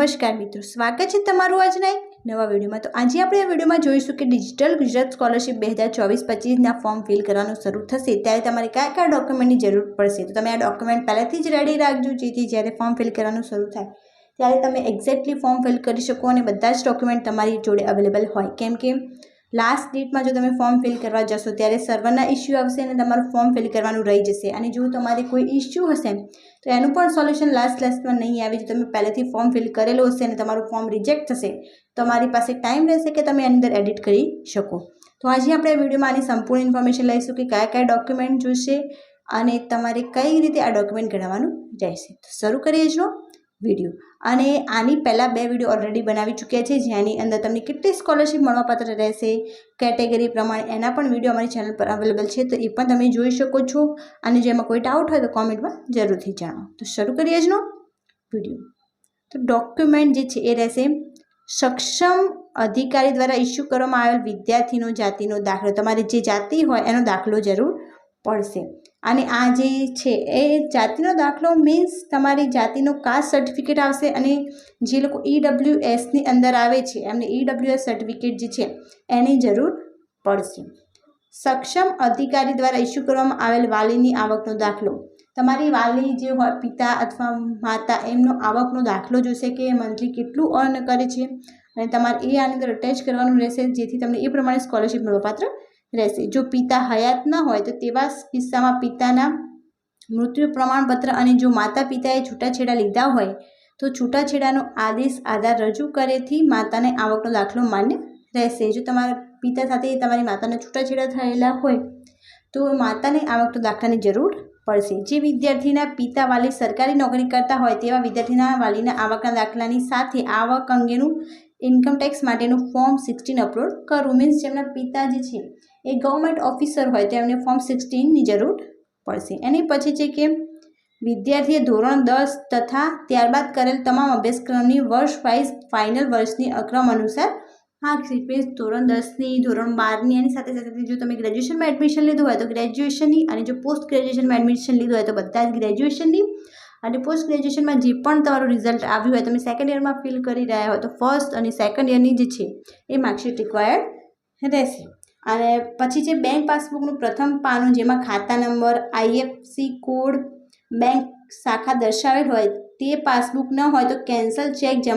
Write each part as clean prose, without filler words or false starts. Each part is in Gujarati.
નમસ્કાર મિત્રો, સ્વાગત છે તમારું આજના એક નવા વિડીયોમાં। તો આજે આપણે આ વિડીયોમાં જોઈશું કે ડિજિટલ ગુજરાત સ્કોલરશિપ 2024-25ના ફોર્મ ફિલ કરવાનું શરૂ થશે ત્યારે તમારે કયા કયા ડોક્યુમેન્ટની જરૂર પડશે। તો તમે આ ડોક્યુમેન્ટ પહેલાથી જ રેડી રાખજો, જેથી જ્યારે ફોર્મ ફિલ કરવાનું શરૂ થાય ત્યારે તમે એક્ઝેક્ટલી ફોર્મ ફિલ કરી શકો અને બધા જ ડોક્યુમેન્ટ તમારી જોડે અવેલેબલ હોય। કેમ કે લાસ્ટ ડેટમાં જો તમે ફોર્મ ફિલ કરવા જશો ત્યારે સર્વરના ઇસ્યુ આવશે અને તમારું ફોર્મ ફિલ કરવાનું રહી જશે, અને જો તમારે કોઈ ઇસ્યુ હશે તો એનું પણ સોલ્યુશન લાસ્ટમાં નહીં આવે। જો તમે પહેલેથી ફોર્મ ફિલ કરેલું હશે અને તમારું ફોર્મ રિજેક્ટ થશે તો તમારી પાસે ટાઈમ રહેશે કે તમે અંદર એડિટ કરી શકો। તો આજે આપણે વિડીયોમાં આની સંપૂર્ણ ઇન્ફોર્મેશન લઈશું કે કયા કયા ડોક્યુમેન્ટ જોઈશે અને તમારે કઈ રીતે આ ડોક્યુમેન્ટ કઢાવવાનું રહેશે। તો શરૂ કરીએ જો વિડીયો। અને આની પહેલાં 2 વિડીયો ઓલરેડી બનાવી ચૂક્યા છે, જેની અંદર તમને કેટલી સ્કોલરશિપ મળવાપાત્ર રહેશે કેટેગરી પ્રમાણે એના પણ વિડીયો અમારી ચેનલ પર અવેલેબલ છે, તો એ પણ તમે જોઈ શકો છો। અને જો એમાં કોઈ ડાઉટ હોય તો કોમેન્ટમાં જરૂરથી જાણો। તો શરૂ કરીએ જ વિડીયો। તો ડોક્યુમેન્ટ જે છે એ રહેશે સક્ષમ અધિકારી દ્વારા ઇસ્યુ કરવામાં આવેલ વિદ્યાર્થીનો જાતિનો દાખલો। તમારે જે જાતિ હોય એનો દાખલો જરૂર પડશે। અને આ જે છે એ જાતિનો દાખલો મીન્સ તમારી જાતિનો કાસ્ટ સર્ટિફિકેટ આવશે, અને જે લોકો EWSની અંદર આવે છે એમને EWS સર્ટિફિકેટ જે છે એની જરૂર પડશે। સક્ષમ અધિકારી દ્વારા ઇસ્યુ કરવામાં આવેલ વાલીની આવકનો દાખલો। તમારી વાલી જે હોય પિતા અથવા માતા એમનો આવકનો દાખલો જોશે કે મંથલી કેટલું અર્ન કરે છે, અને તમારે એ આની અંદર અટેચ કરવાનું રહેશે, જેથી તમને એ પ્રમાણે સ્કોલરશિપ મળવાપાત્ર રહેશે। જો પિતા હયાત ન હોય તો તેવા કિસ્સામાં પિતાના મૃત્યુ પ્રમાણપત્ર, અને જો માતા પિતાએ છૂટાછેડા લીધા હોય તો છૂટાછેડાનો આદેશ આધાર રજૂ કરેથી માતાને આવકનો દાખલો માન્ય રહેશે। જો તમારા પિતા સાથે તમારી માતાના છૂટાછેડા થયેલા હોય તો માતાને આવકનો દાખલાની જરૂર પડશે। જે વિદ્યાર્થીના પિતા વાલી સરકારી નોકરી કરતા હોય તેવા વિદ્યાર્થીના વાલીના આવકના દાખલાની સાથે આવક અંગેનું ઇન્કમટેક્સ માટેનું ફોર્મ 16 અપલોડ કરવું। મીન્સ જેમના પિતા જે છે એ ગવર્મેન્ટ ઓફિસર હોય તો એમને ફોર્મ 16ની જરૂર પડશે। એની પછી છે કે વિદ્યાર્થીએ ધોરણ 10 તથા ત્યારબાદ કરેલ તમામ અભ્યાસક્રમની વર્ષ વાઇઝ ફાઇનલ વર્ષની અક્રમ અનુસાર માર્કશીટ, મીન્સ ધોરણ 10ની, ધોરણ 12ની, એની સાથે સાથે જો તમે ગ્રેજ્યુએશનમાં એડમિશન લીધું હોય તો ગ્રેજ્યુએશનની, અને જો પોસ્ટ ગ્રેજ્યુએશનમાં એડમિશન લીધું હોય તો બધા જ ગ્રેજ્યુએશનની, અને પોસ્ટ ગ્રેજ્યુએશનમાં જે પણ તમારું રિઝલ્ટ આવ્યું હોય, તમે સેકન્ડ યરમાં ફિલ કરી રહ્યા હોય તો ફર્સ્ટ અને સેકન્ડ યરની જે છે એ માર્કશીટ રિક્વાયર્ડ રહેશે। અને પછી છે બેંક પાસબુકનું પ્રથમ પાનું, જેમાં ખાતા નંબર, IFSC કોડ, બેંક શાખા દર્શાવેલ હોય તે પાસબુક ન હોય તો કેન્સલ ચેક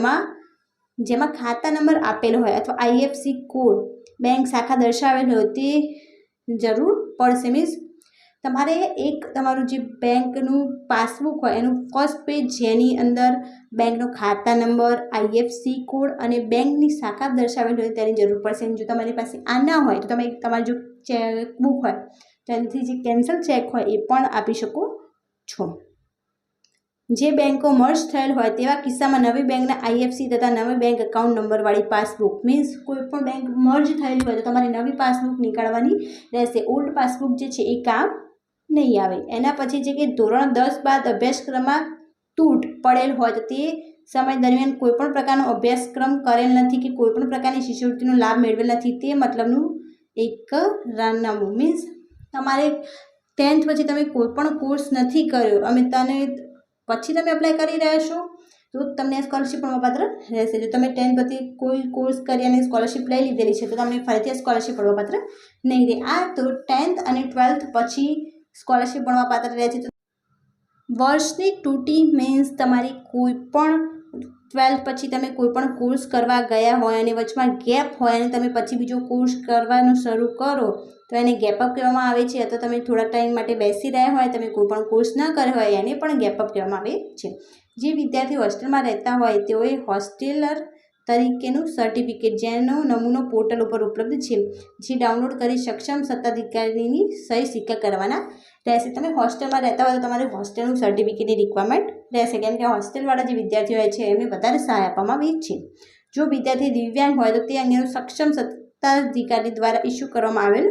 જેમાં ખાતા નંબર આપેલો હોય અથવા IFSC કોડ બેંક શાખા દર્શાવેલ હોય તે જરૂર પડશે। મીન્સ તમારે એક તમારું જે બેંકનું પાસબુક હોય એનું ફર્સ્ટ પેજ જેની અંદર બેંકનો ખાતા નંબર, IFSC કોડ અને બેંકની શાખા દર્શાવેલ હોય તેની જરૂર પડશે। જો તમારી પાસે આ ના હોય તો તમે તમારી જો ચેકબુક હોય તેનાથી જે કેન્સલ ચેક હોય એ પણ આપી શકો છો। જે બેંકો મર્જ થયેલ હોય તેવા કિસ્સામાં નવી બેંકના IFSC તથા નવી બેંક એકાઉન્ટ નંબરવાળી પાસબુક, મીન્સ કોઈ પણ બેંક મર્જ થયેલી હોય તો તમારે નવી પાસબુક નીકાળવાની રહેશે। ઓલ્ડ પાસબુક જે છે એ કામ નહીં આવે। એના પછી છે કે ધોરણ 10 બાદ અભ્યાસક્રમમાં તૂટ પડેલ હોય તો તે સમય દરમિયાન કોઈપણ પ્રકારનો અભ્યાસક્રમ કરેલ નથી કે કોઈપણ પ્રકારની શિષ્યવૃત્તિનો લાભ મેળવેલ નથી તે મતલબનું એક રામનામું। મીન્સ તમારે 10th પછી તમે કોઈપણ કોર્સ નથી કર્યો અને પછી તમે એપ્લાય કરી રહ્યા છો તો તમને સ્કોલરશિપ મળવાપાત્ર રહેશે। જો તમે 10th પછી કોઈ કોર્સ કરી અને સ્કોલરશિપ લઈ લીધેલી છે તો તમને ફરીથી સ્કોલરશિપ મળવાપાત્ર નહીં રહે। આ તો 10th અને 12th પછી સ્કોલરશિપ મળવાપાત્ર રહે છે। તો વર્ષની તૂટી મીન્સ તમારી કોઈ પણ 12th પછી તમે કોઈ પણ કોર્સ કરવા ગયા હોય અને વચમાં ગેપ હોય અને તમે પછી બીજો કોર્સ કરવાનું શરૂ કરો તો એને ગેપઅપ કહેવામાં આવે છે। અથવા તમે થોડા ટાઈમ માટે બેસી રહ્યા હોય, તમે કોઈ પણ કોર્સ ન કર્યો હોય એને પણ ગેપઅપ કહેવામાં આવે છે। જે વિદ્યાર્થી હોસ્ટેલમાં રહેતા હોય તેઓએ હોસ્ટેલર તરીકેનું સર્ટિફિકેટ જેનો નમૂનો પોર્ટલ ઉપર ઉપલબ્ધ છે જે ડાઉનલોડ કરી સક્ષમ સત્તાધિકારીની સહી સિક્કા કરવાના રહેશે। તમે હોસ્ટેલમાં રહેતા હોય તો તમારે હોસ્ટેલનું સર્ટિફિકેટની રિક્વાયરમેન્ટ રહેશે, કેમ કે હોસ્ટેલવાળા જે વિદ્યાર્થીઓ હોય છે એમને વધારે સહાય આપવામાં આવે છે। જો વિદ્યાર્થી દિવ્યાંગ હોય તો તે અંગેનું સક્ષમ સત્તાધિકારી દ્વારા ઇસ્યુ કરવામાં આવેલ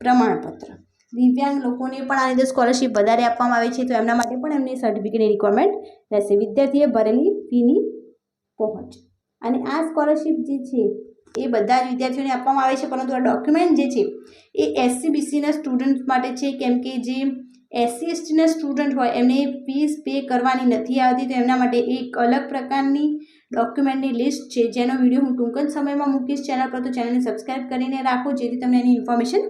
પ્રમાણપત્ર। દિવ્યાંગ લોકોને પણ આની અંદર સ્કોલરશિપ વધારે આપવામાં આવે છે તો એમના માટે પણ એમની સર્ટિફિકેટની રિક્વાયરમેન્ટ રહેશે। વિદ્યાર્થીએ ભરેલી ફીની પહોંચ, અને આ સ્કોલરશિપ જે છે એ બધા જ વિદ્યાર્થીઓને આપવામાં આવે છે, પરંતુ આ ડોક્યુમેન્ટ જે છે એ SC BCના સ્ટુડન્ટ માટે છે, કેમ કે જે SC STના સ્ટુડન્ટ હોય એમને ફીસ પે કરવાની નથી આવતી તો એમના માટે એક અલગ પ્રકારની ડોક્યુમેન્ટની લિસ્ટ છે, જેનો વિડીયો હું ટૂંક જ સમયમાં મૂકીશ ચેનલ પર, તો ચેનલને સબસ્ક્રાઈબ કરીને રાખો જેથી તમને એની ઇન્ફોર્મેશન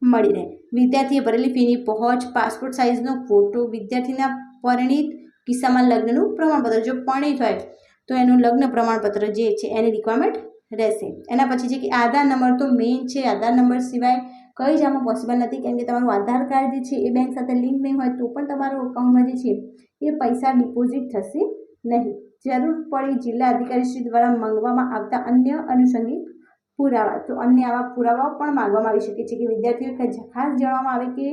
મળી રહે. વિદ્યાર્થીએ ભરેલી ફીની પહોંચ, પાસપોર્ટ સાઇઝનો ફોટો, વિદ્યાર્થીના પરિણીત કિસ્સામાં લગ્નનું પ્રમાણપત્ર, જો પરિણીત હોય તો એનું લગ્ન પ્રમાણપત્ર જે છે એની રિક્વાયરમેન્ટ રહેશે. એના પછી છે કે આધાર નંબર તો મેઇન છે. આધાર નંબર સિવાય કંઈ જ આમાં પોસિબલ નથી, કેમ કે તમારું આધાર કાર્ડ જે છે એ બેંક સાથે લિંક નહીં હોય તો પણ તમારું અકાઉન્ટમાં જે છે એ પૈસા ડિપોઝિટ થશે નહીં. જરૂર પડી જિલ્લા અધિકારીશ્રી દ્વારા માંગવામાં આવતા અન્ય આનુષંગિક પુરાવા, તો અન્ય આવા પુરાવાઓ પણ માંગવામાં આવી શકે છે. કે વિદ્યાર્થીઓ ખાસ જણાવવામાં આવે કે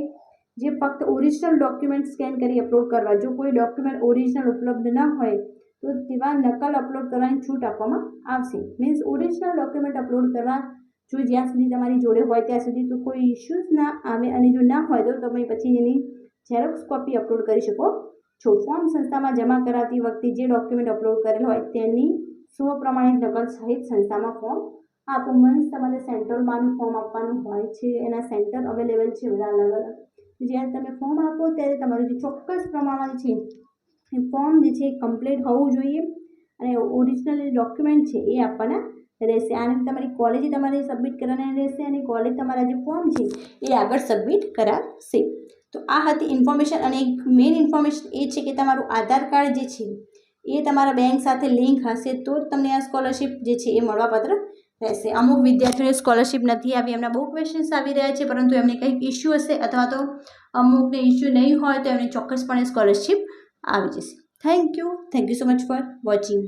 જે ફક્ત ઓરિજિનલ ડોક્યુમેન્ટ સ્કેન કરી અપલોડ કરવા, જો કોઈ ડોક્યુમેન્ટ ઓરિજિનલ ઉપલબ્ધ ન હોય તો તેવા નકલ અપલોડ કરવાની છૂટ આપવામાં આવશે. મીન્સ ઓરિજિનલ ડોક્યુમેન્ટ અપલોડ કરવા જો જ્યાં સુધી તમારી જોડે હોય ત્યાં સુધી તો કોઈ ઇશ્યુઝ ના આવે, અને જો ના હોય તો તમે પછી એની ઝેરોક્સ કોપી અપલોડ કરી શકો છો. ફોર્મ સંસ્થામાં જમા કરાવતી વખતે જે ડોક્યુમેન્ટ અપલોડ કરેલ હોય તેની સ્વપ્રમાણિત નકલ સહિત સંસ્થામાં ફોર્મ આપો. મીન્સ તમારે સેન્ટ્રલમાંનું ફોર્મ આપવાનું હોય છે, એના સેન્ટર અવેલેબલ છે બધા અલગ અલગ. જ્યારે તમે ફોર્મ આપો ત્યારે તમારું જે ચોક્કસ પ્રમાણમાં છે એ ફોર્મ જે છે એ કમ્પ્લીટ હોવું જોઈએ, અને ઓરિજિનલ ડોક્યુમેન્ટ છે એ આપવાના રહેશે. આને તમારી કોલેજે તમારે સબમિટ કરવાના રહેશે, અને કોલેજ તમારા જે ફોર્મ છે એ આગળ સબમિટ કરાવશે. તો આ હતી ઇન્ફોર્મેશન. અને એક મેઇન ઇન્ફોર્મેશન એ છે કે તમારું આધાર કાર્ડ જે છે એ તમારા બેંક સાથે લિંક હશે તો જ તમને આ સ્કોલરશિપ જે છે એ મળવાપાત્ર રહેશે. અમુક વિદ્યાર્થીઓને સ્કોલરશિપ નથી આવી, એમના બહુ ક્વેશ્ચન્સ આવી રહ્યા છે, પરંતુ એમને કંઈક ઇસ્યુ હશે અથવા તો અમુકને ઇસ્યુ નહીં હોય તો એમને ચોક્કસપણે સ્કોલરશિપ આવી જશે. Thank you so much for watching.